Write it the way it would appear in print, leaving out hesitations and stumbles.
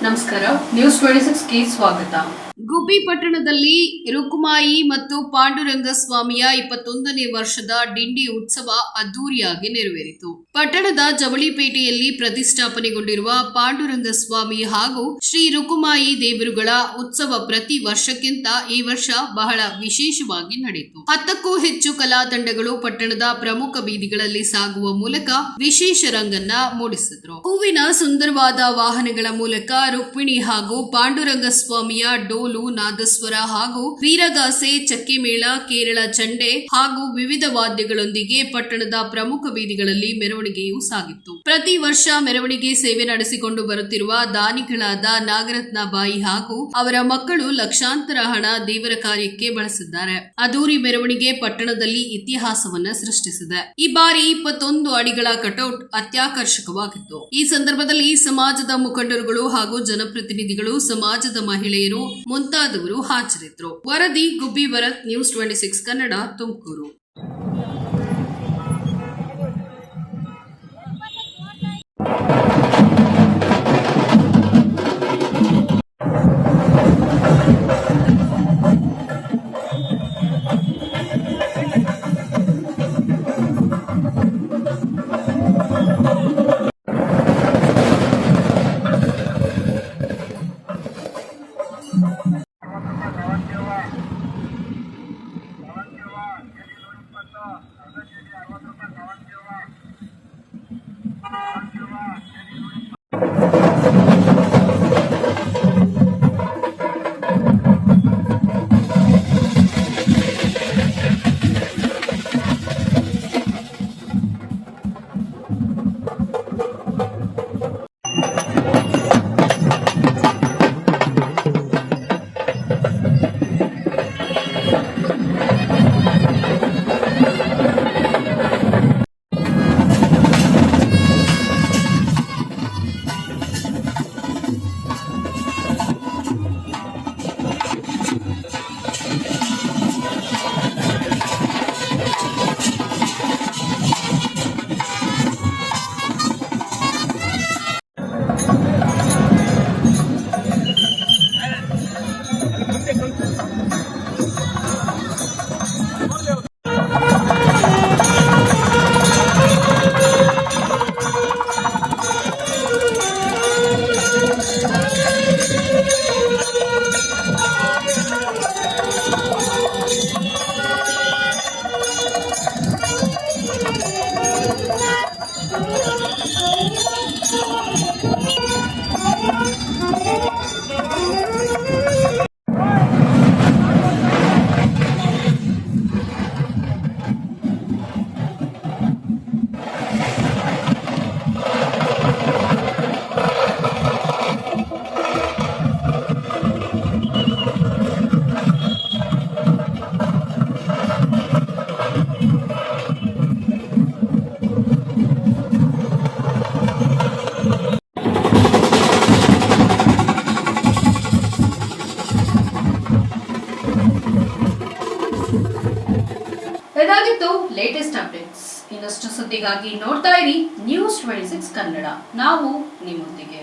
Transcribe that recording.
ನಮಸ್ಕಾರ, ನ್ಯೂಸ್ 26ಗೆ ಸ್ವಾಗತ. ಗುಬ್ಬಿ ಪಟ್ಟಣದಲ್ಲಿ ರುಕುಮಾಯಿ ಮತ್ತು ಪಾಂಡುರಂಗ ಸ್ವಾಮಿಯ 21ನೇ ವರ್ಷದ ಡಿಂಡಿ ಉತ್ಸವ ಅದ್ದೂರಿಯಾಗಿ ನೆರವೇರಿತು. ಪಟ್ಟಣದ ಜವಳಿಪೇಟೆಯಲ್ಲಿ ಪ್ರತಿಷ್ಠಾಪನೆಗೊಂಡಿರುವ ಪಾಂಡುರಂಗ ಸ್ವಾಮಿ ಹಾಗೂ ಶ್ರೀ ರುಕುಮಾಯಿ ದೇವರುಗಳ ಉತ್ಸವ ಪ್ರತಿ ವರ್ಷಕ್ಕಿಂತ ಈ ವರ್ಷ ಬಹಳ ವಿಶೇಷವಾಗಿ ನಡೆಯಿತು. 10ಕ್ಕೂ ಹೆಚ್ಚು ಕಲಾ ತಂಡಗಳು ಪಟ್ಟಣದ ಪ್ರಮುಖ ಬೀದಿಗಳಲ್ಲಿ ಸಾಗುವ ಮೂಲಕ ವಿಶೇಷ ರಂಗನ್ನ ಮೂಡಿಸಿದ್ರು. ಹೂವಿನ ಸುಂದರವಾದ ವಾಹನಗಳ ಮೂಲಕ ರುಕ್ಮಿಣಿ ಹಾಗೂ ಪಾಂಡುರಂಗ ಸ್ವಾಮಿಯ ಡೋಲು, ನಾದಸ್ವರ ಹಾಗೂ ವೀರಗಾಸೆ, ಚಕ್ಕೆಮೇಳ, ಕೇರಳ ಚಂಡೆ ಹಾಗೂ ವಿವಿಧ ವಾದ್ಯಗಳೊಂದಿಗೆ ಪಟ್ಟಣದ ಪ್ರಮುಖ ಬೀದಿಗಳಲ್ಲಿ ಮೆರವಣಿಗೆಯೂ ಸಾಗಿತ್ತು. ಪ್ರತಿ ವರ್ಷ ಮೆರವಣಿಗೆ ಸೇವೆ ನಡೆಸಿಕೊಂಡು ಬರುತ್ತಿರುವ ದಾನಿಗಳಾದ ನಾಗರತ್ನ ಬಾಯಿ ಹಾಗೂ ಅವರ ಮಕ್ಕಳು ಲಕ್ಷಾಂತರ ಹಣ ದೇವರ ಕಾರ್ಯಕ್ಕೆ ಬಳಸಿದ್ದಾರೆ. ಅದ್ದೂರಿ ಮೆರವಣಿಗೆ ಪಟ್ಟಣದಲ್ಲಿ ಇತಿಹಾಸವನ್ನ ಸೃಷ್ಟಿಸಿದೆ. ಈ ಬಾರಿ 21 ಅಡಿಗಳ ಕಟೌಟ್ ಅತ್ಯಾಕರ್ಷಕವಾಗಿತ್ತು. ಈ ಸಂದರ್ಭದಲ್ಲಿ ಸಮಾಜದ ಮುಖಂಡರುಗಳು ಹಾಗೂ ಜನಪ್ರತಿನಿಧಿಗಳು, ಸಮಾಜದ ಮಹಿಳೆಯರು ಮುಂತಾದವರು ಹಾಜರಿದ್ದರು. ವರದಿ ಗುಬ್ಬಿ ಭರತ್, ನ್ಯೂಸ್ 26 ಕನ್ನಡ, ತುಮಕೂರು. ಇದಾಗಿತ್ತು ಲೇಟೆಸ್ಟ್ ಅಪ್ಡೇಟ್ಸ್. ಇನ್ನಷ್ಟು ಸುದ್ದಿಗಾಗಿ ನೋಡ್ತಾ ಇರಿ ನ್ಯೂಸ್ 26 ಕನ್ನಡ. ನಾವು ನಿಮ್ಮೊಂದಿಗೆ.